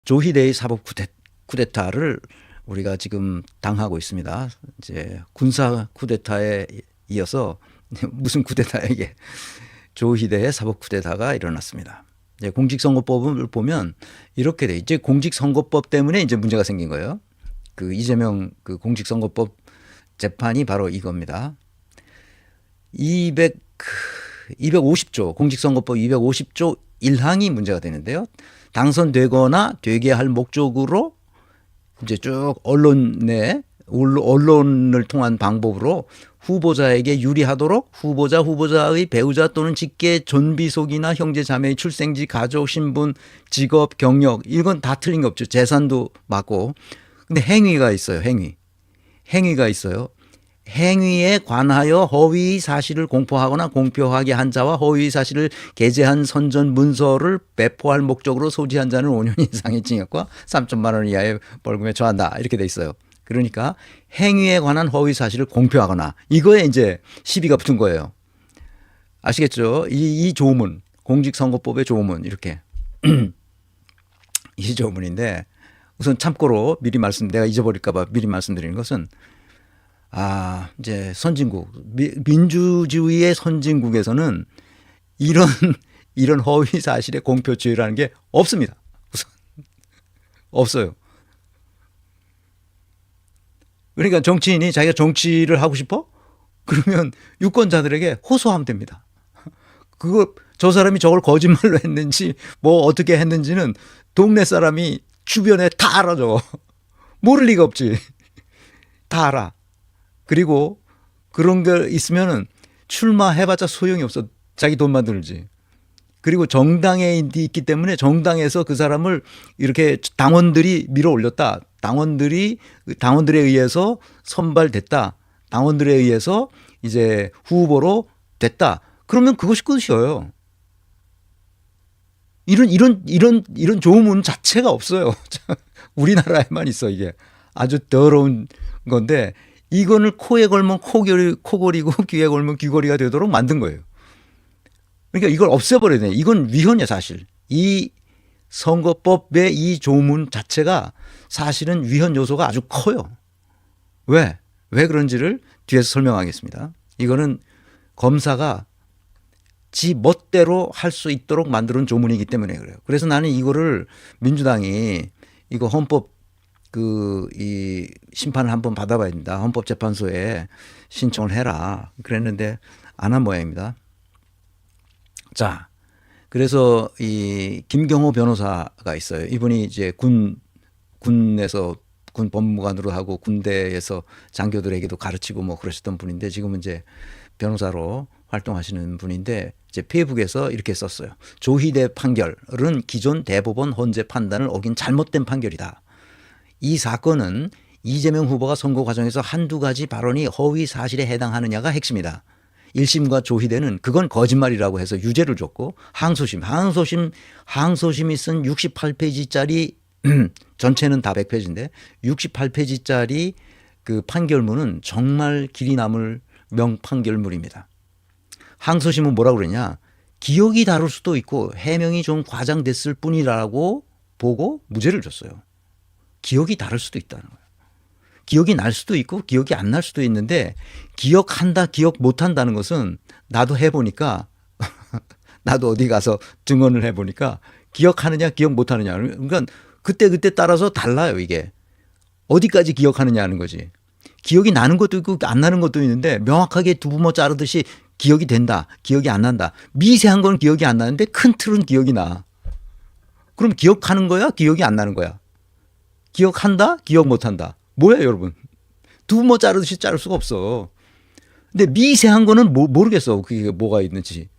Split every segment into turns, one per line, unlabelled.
조희대의 사법 쿠데타를 우리가 지금 당하고 있습니다. 이제 군사 쿠데타에 이어서 무슨 쿠데타야 이게, 조희대의 사법 쿠데타가 일어났습니다. 이제 공직선거법을 보면 이렇게 돼. 이제 공직선거법 때문에 이제 문제가 생긴 거예요. 그 이재명 그 공직선거법 재판이 바로 이겁니다. 250조 공직선거법 250조 1항이 문제가 되는데요. 당선되거나 되게 할 목적으로 이제 쭉 언론을 통한 방법으로 후보자에게 유리하도록 후보자의 배우자 또는 직계 존비속이나 형제 자매의 출생지, 가족, 신분, 직업, 경력, 이건 다 틀린 게 없죠. 재산도 맞고. 근데 행위가 있어요. 행위가 있어요. 행위에 관하여 허위 사실을 공포하거나 공표하게 한 자와 허위 사실을 게재한 선전 문서를 배포할 목적으로 소지한 자는 5년 이상의 징역과 3천만 원 이하의 벌금에 처한다. 이렇게 돼 있어요. 그러니까 행위에 관한 허위 사실을 공표하거나, 이거에 이제 시비가 붙은 거예요. 아시겠죠? 이 조문, 공직선거법의 조문, 이렇게 이 조문인데, 우선 참고로 미리 내가 잊어버릴까 봐 미리 말씀드리는 것은, 이제 선진국, 민주주의의 선진국에서는 이런 허위 사실의 공표죄라는 게 없습니다. 우선 없어요. 그러니까 정치인이 자기가 정치를 하고 싶어? 그러면 유권자들에게 호소하면 됩니다. 저 사람이 저걸 거짓말로 했는지 뭐 어떻게 했는지는 동네 사람이 주변에 다 알아. 저거 모를 리가 없지. 다 알아. 그리고 그런 게 있으면은 출마해봤자 소용이 없어. 자기 돈만 들지. 그리고 정당에 있기 때문에 정당에서 그 사람을 이렇게 당원들이 밀어 올렸다. 당원들에 의해서 선발됐다. 당원들에 의해서 이제 후보로 됐다. 그러면 그것이 끝이에요. 이런 조문 자체가 없어요. 우리나라에만 있어. 이게 아주 더러운 건데, 이거를 코에 걸면 코골이고 귀에 걸면 귀걸이가 되도록 만든 거예요. 그러니까 이걸 없애버려야 돼. 이건 위헌이야, 사실. 이 선거법의 이 조문 자체가 사실은 위헌 요소가 아주 커요. 왜 그런지를 뒤에서 설명하겠습니다. 이거는 검사가 지 멋대로 할 수 있도록 만드는 조문이기 때문에 그래요. 그래서 나는 이거를 민주당이 이거 헌법 이 심판을 한번 받아봐야 된다. 헌법재판소에 신청을 해라. 그랬는데 안 한 모양입니다. 자, 그래서 이 김경호 변호사가 있어요. 이분이 이제 군에서 군 법무관으로 하고 군대에서 장교들에게도 가르치고 뭐 그러셨던 분인데, 지금은 이제 변호사로 활동하시는 분인데, 이제 페이북에서 이렇게 썼어요. 조희대 판결은 기존 대법원 헌재 판단을 어긴 잘못된 판결이다. 이 사건은 이재명 후보가 선거 과정에서 한두 가지 발언이 허위 사실에 해당하느냐가 핵심이다. 1심과 조희대는 그건 거짓말이라고 해서 유죄를 줬고, 항소심이 쓴 68페이지짜리 전체는 다 100페이지인데 68페이지짜리 그 판결문은 정말 길이 남을 명판결문입니다. 항소심은 뭐라고 그러냐? 기억이 다를 수도 있고 해명이 좀 과장됐을 뿐이라고 보고 무죄를 줬어요. 기억이 다를 수도 있다는 거예요. 기억이 날 수도 있고 기억이 안 날 수도 있는데, 기억한다, 기억 못한다는 것은 나도 해보니까 나도 어디 가서 증언을 해보니까 기억하느냐 기억 못하느냐, 그러니까 그때 따라서 달라요. 이게 어디까지 기억하느냐 하는 거지. 기억이 나는 것도 있고 안 나는 것도 있는데, 명확하게 두부모 자르듯이 기억이 된다, 기억이 안 난다. 미세한 건 기억이 안 나는데 큰 틀은 기억이 나. 그럼 기억하는 거야, 기억이 안 나는 거야? 기억한다, 기억 못한다. 뭐야 여러분? 두부모 자르듯이 자를 수가 없어. 근데 미세한 거는 모르겠어. 그게 뭐가 있는지.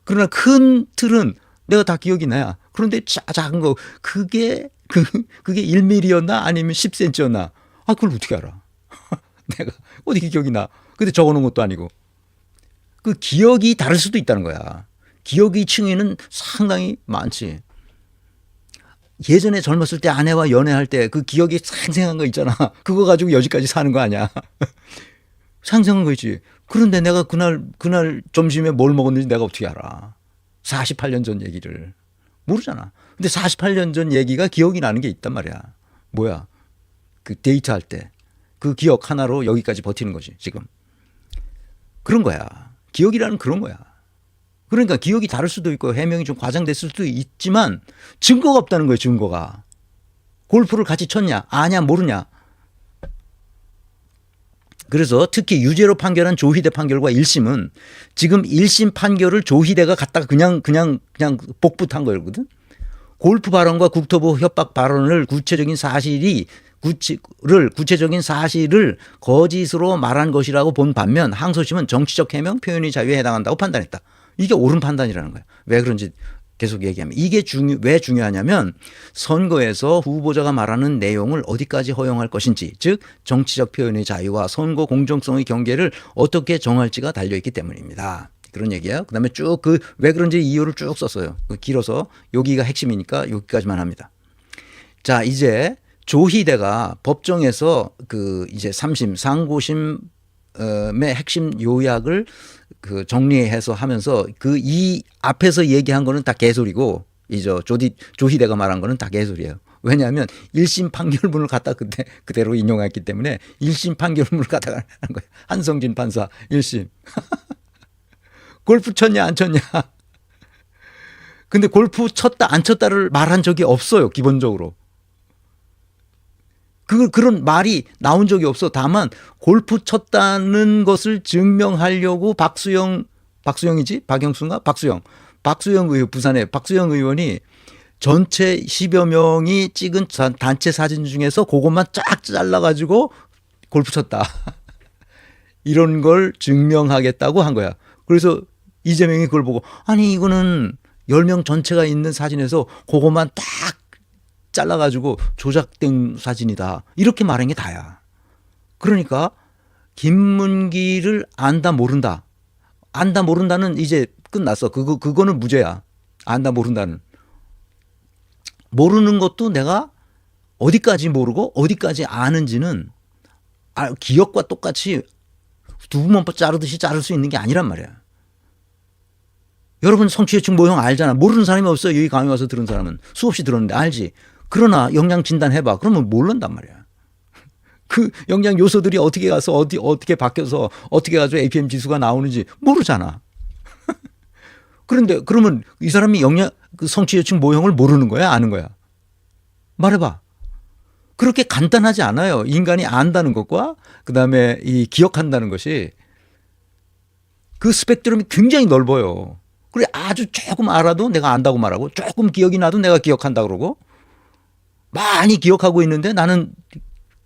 그러나 큰 틀은 내가 다 기억이 나야. 그런데 작은 거, 그게 1mm였나 아니면 10cm였나? 그걸 어떻게 알아? 내가 어떻게 기억이 나? 근데 적어놓은 것도 아니고. 그 기억이 다를 수도 있다는 거야. 기억의 층위는 상당히 많지. 예전에 젊었을 때 아내와 연애할 때 그 기억이 생생한 거 있잖아. 그거 가지고 여지까지 사는 거 아니야. 생생한 거 있지. 그런데 내가 그날 점심에 뭘 먹었는지 내가 어떻게 알아? 48년 전 얘기를. 모르잖아. 근데 48년 전 얘기가 기억이 나는 게 있단 말이야. 뭐야? 그 데이트할 때 그 기억 하나로 여기까지 버티는 거지 지금. 그런 거야. 기억이라는 그런 거야. 그러니까 기억이 다를 수도 있고 해명이 좀 과장됐을 수도 있지만 증거가 없다는 거예요. 증거가. 골프를 같이 쳤냐? 아냐? 모르냐? 그래서 특히 유죄로 판결한 조희대 판결과 1심은 지금 1심 판결을 조희대가 갖다가 그냥 복붙한 거거든. 골프 발언과 국토부 협박 발언을 구체적인 사실을 거짓으로 말한 것이라고 본 반면 항소심은 정치적 해명 표현의 자유에 해당한다고 판단했다. 이게 옳은 판단이라는 거예요. 왜 그런지 계속 얘기하면 이게 왜 중요하냐면 선거에서 후보자가 말하는 내용을 어디까지 허용할 것인지, 즉 정치적 표현의 자유와 선거 공정성의 경계를 어떻게 정할지가 달려있기 때문입니다. 그런 얘기예요. 그다음에 쭉 왜 그런지 이유를 쭉 썼어요. 길어서 여기가 핵심이니까 여기까지만 합니다. 자, 이제 조희대가 법정에서 이제 3심 상고심의 핵심 요약을 정리해서 하면서 이 앞에서 얘기한 거는 다 개소리고 조희대가 말한 거는 다 개소리예요. 왜냐하면 1심 판결문을 갖다 그대로 인용했기 때문에 1심 판결문을 갖다가 하는 거예요. 한성진 판사 1심. 골프 쳤냐 안 쳤냐. 근데 골프 쳤다 안 쳤다를 말한 적이 없어요. 기본적으로. 그런 말이 나온 적이 없어. 다만 골프 쳤다는 것을 증명하려고 박수영이지? 박영수인가? 박수영 의원, 부산의 박수영 의원이 전체 10여 명이 찍은 단체 사진 중에서 그것만 쫙 잘라가지고 골프 쳤다. 이런 걸 증명하겠다고 한 거야. 그래서 이재명이 그걸 보고 아니 이거는 10명 전체가 있는 사진에서 그것만 딱 잘라가지고 조작된 사진이다. 이렇게 말한 게 다야. 그러니까 김문기를 안다 모른다. 안다 모른다는 이제 끝났어. 그거는 무죄야. 안다 모른다는. 모르는 것도 내가 어디까지 모르고 어디까지 아는지는 기억과 똑같이 두부만 자르듯이 자를 수 있는 게 아니란 말이야. 여러분 성취예측 모형 알잖아. 모르는 사람이 없어요. 여기 강의 와서 들은 사람은. 수없이 들었는데 알지. 그러나 영양 진단 해봐. 그러면 모른단 말이야. 그 영양 요소들이 어떻게 가서 어떻게 바뀌어서 어떻게 가지고 APM 지수가 나오는지 모르잖아. 그런데 그러면 이 사람이 성취예측 모형을 모르는 거야? 아는 거야? 말해봐. 그렇게 간단하지 않아요. 인간이 안다는 것과 그다음에 이 기억한다는 것이 그 스펙트럼이 굉장히 넓어요. 그래 아주 조금 알아도 내가 안다고 말하고 조금 기억이 나도 내가 기억한다 그러고 많이 기억하고 있는데 나는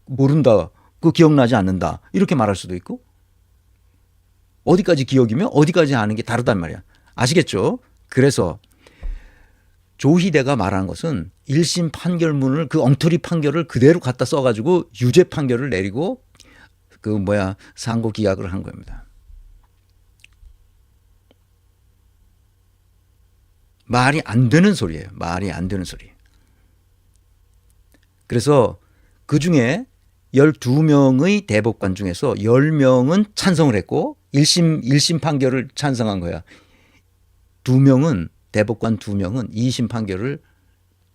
모른다. 기억나지 않는다. 이렇게 말할 수도 있고 어디까지 기억이며 어디까지 아는 게 다르단 말이야. 아시겠죠? 그래서 조희대가 말한 것은 1심 판결문을 엉터리 판결을 그대로 갖다 써가지고 유죄 판결을 내리고 상고 기각을 한 겁니다. 말이 안 되는 소리예요. 말이 안 되는 소리. 그래서 그중에 12명의 대법관 중에서 10명은 찬성을 했고 1심 판결을 찬성한 거야. 대법관 2명은 2심 판결을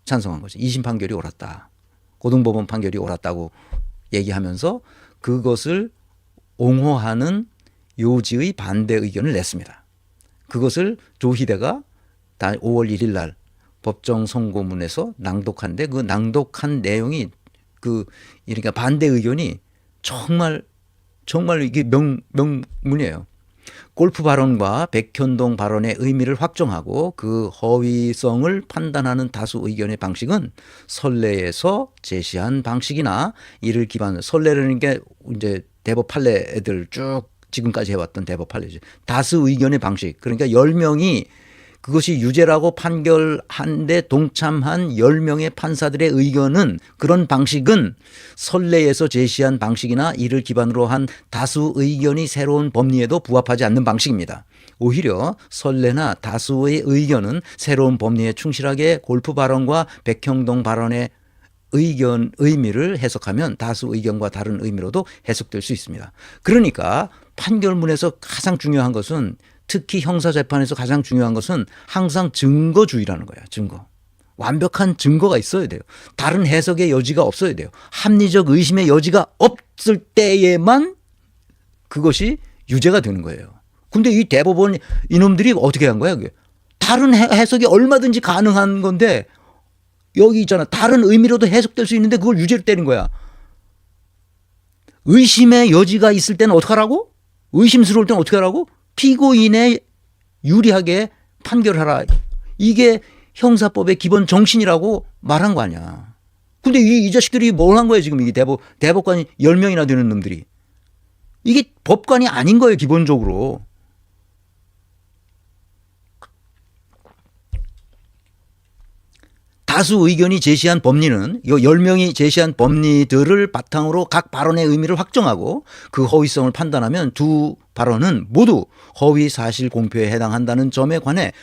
찬성한 거죠. 2심 판결이 옳았다. 고등법원 판결이 옳았다고 얘기하면서 그것을 옹호하는 요지의 반대 의견을 냈습니다. 그것을 조희대가 5월 1일 날 법정 선고문에서 낭독한데 그 낭독한 내용이 그러니까 반대 의견이 정말 이게 명문이에요. 골프 발언과 백현동 발언의 의미를 확정하고 그 허위성을 판단하는 다수 의견의 방식은 선례에서 제시한 방식이나 이를 기반으로 선례라는 게 이제 대법 판례들 쭉 지금까지 해왔던 대법 판례죠. 다수 의견의 방식. 그러니까 10명이 그것이 유죄라고 판결한 데 동참한 10명의 판사들의 의견은 그런 방식은 선례에서 제시한 방식이나 이를 기반으로 한 다수 의견이 새로운 법리에도 부합하지 않는 방식입니다. 오히려 선례나 다수의 의견은 새로운 법리에 충실하게 골프 발언과 백형동 발언의 의미를 해석하면 다수 의견과 다른 의미로도 해석될 수 있습니다. 그러니까 판결문에서 가장 중요한 것은 특히 형사재판에서 가장 중요한 것은 항상 증거주의라는 거야. 증거. 완벽한 증거가 있어야 돼요. 다른 해석의 여지가 없어야 돼요. 합리적 의심의 여지가 없을 때에만 그것이 유죄가 되는 거예요. 근데 이 대법원 이놈들이 어떻게 한 거야? 그게? 다른 해석이 얼마든지 가능한 건데 여기 있잖아. 다른 의미로도 해석될 수 있는데 그걸 유죄를 때린 거야. 의심의 여지가 있을 때는 어떻게 하라고? 의심스러울 때는 어떻게 하라고? 피고인에 유리하게 판결하라. 이게 형사법의 기본 정신이라고 말한 거 아니야. 근데 이 자식들이 뭘 한 거예요 지금. 이게 대법관이 10명이나 되는 놈들이. 이게 법관이 아닌 거예요 기본적으로. 다수 의견이 제시한 법리는 이 10명이 제시한 법리들을 바탕으로 각 발언의 의미를 확정하고 그 허위성을 판단하면 두 발언은 모두 허위 사실 공표에 해당한다는 점에 관해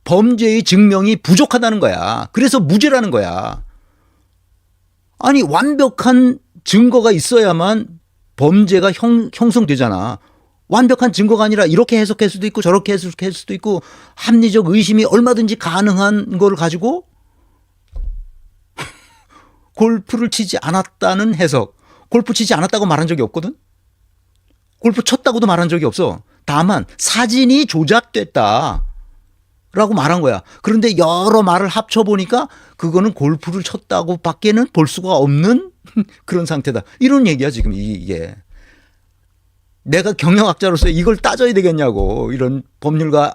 범죄의 증명이 부족하다는 거야. 그래서 무죄라는 거야. 아니 완벽한 증거가 있어야만 범죄가 형성되잖아. 완벽한 증거가 아니라 이렇게 해석할 수도 있고 저렇게 해석할 수도 있고 합리적 의심이 얼마든지 가능한 걸 가지고 골프를 치지 않았다는 해석. 골프 치지 않았다고 말한 적이 없거든. 골프 쳤다고도 말한 적이 없어. 다만 사진이 조작됐다 라고 말한 거야. 그런데 여러 말을 합쳐보니까 그거는 골프를 쳤다고 밖에는 볼 수가 없는 그런 상태다. 이런 얘기야 지금 이게. 내가 경영학자로서 이걸 따져야 되겠냐고. 이런 법률가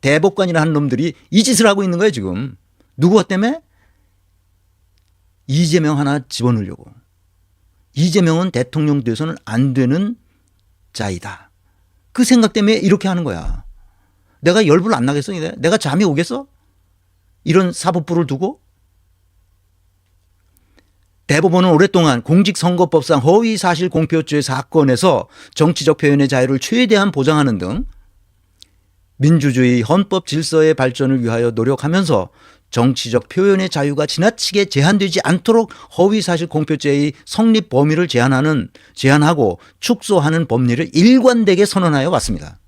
대법관이나 하는 놈들이 이 짓을 하고 있는 거야 지금. 누구 때문에? 이재명 하나 집어넣으려고. 이재명은 대통령 돼서는 안 되는 자이다. 그 생각 때문에 이렇게 하는 거야. 내가 열불 안 나겠어? 내가 잠이 오겠어? 이런 사법부를 두고? 대법원은 오랫동안 공직선거법상 허위사실공표죄 사건에서 정치적 표현의 자유를 최대한 보장하는 등 민주주의 헌법 질서의 발전을 위하여 노력하면서 정치적 표현의 자유가 지나치게 제한되지 않도록 허위사실공표죄의 성립 범위를 제한하고 축소하는 법리를 일관되게 선언하여 왔습니다.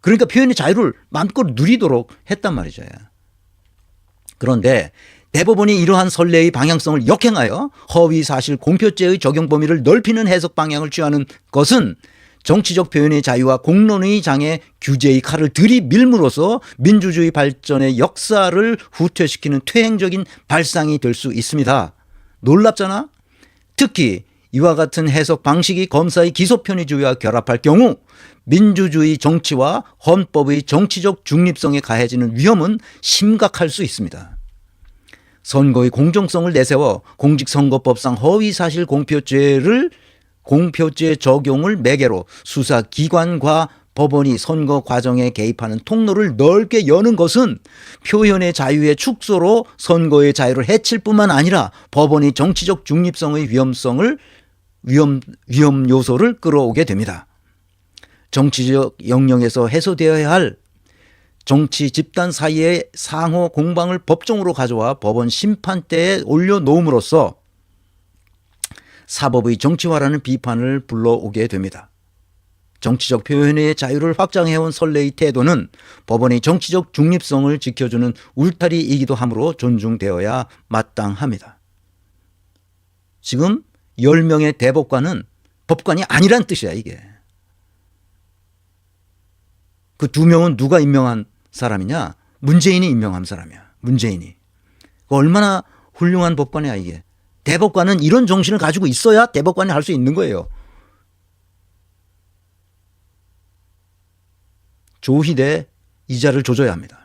그러니까 표현의 자유를 마음껏 누리도록 했단 말이죠. 그런데 대법원이 이러한 선례의 방향성을 역행하여 허위사실공표죄의 적용 범위를 넓히는 해석 방향을 취하는 것은 정치적 표현의 자유와 공론의 장에 규제의 칼을 들이밀므로써 민주주의 발전의 역사를 후퇴시키는 퇴행적인 발상이 될 수 있습니다. 놀랍잖아? 특히 이와 같은 해석 방식이 검사의 기소 편의주의와 결합할 경우 민주주의 정치와 헌법의 정치적 중립성에 가해지는 위험은 심각할 수 있습니다. 선거의 공정성을 내세워 공직선거법상 허위사실공표죄를 공표죄 적용을 매개로 수사기관과 법원이 선거 과정에 개입하는 통로를 넓게 여는 것은 표현의 자유의 축소로 선거의 자유를 해칠 뿐만 아니라 법원이 정치적 중립성의 위험 요소를 끌어오게 됩니다. 정치적 영역에서 해소되어야 할 정치 집단 사이의 상호 공방을 법정으로 가져와 법원 심판대에 올려놓음으로써 사법의 정치화라는 비판을 불러오게 됩니다. 정치적 표현의 자유를 확장해온 선례의 태도는 법원의 정치적 중립성을 지켜주는 울타리이기도 하므로 존중되어야 마땅합니다. 지금 10명의 대법관은 법관이 아니란 뜻이야 이게. 그 2명은 누가 임명한 사람이냐? 문재인이 임명한 사람이야. 문재인이. 얼마나 훌륭한 법관이야 이게. 대법관은 이런 정신을 가지고 있어야 대법관이 할 수 있는 거예요. 조희대 이자를 조져야 합니다.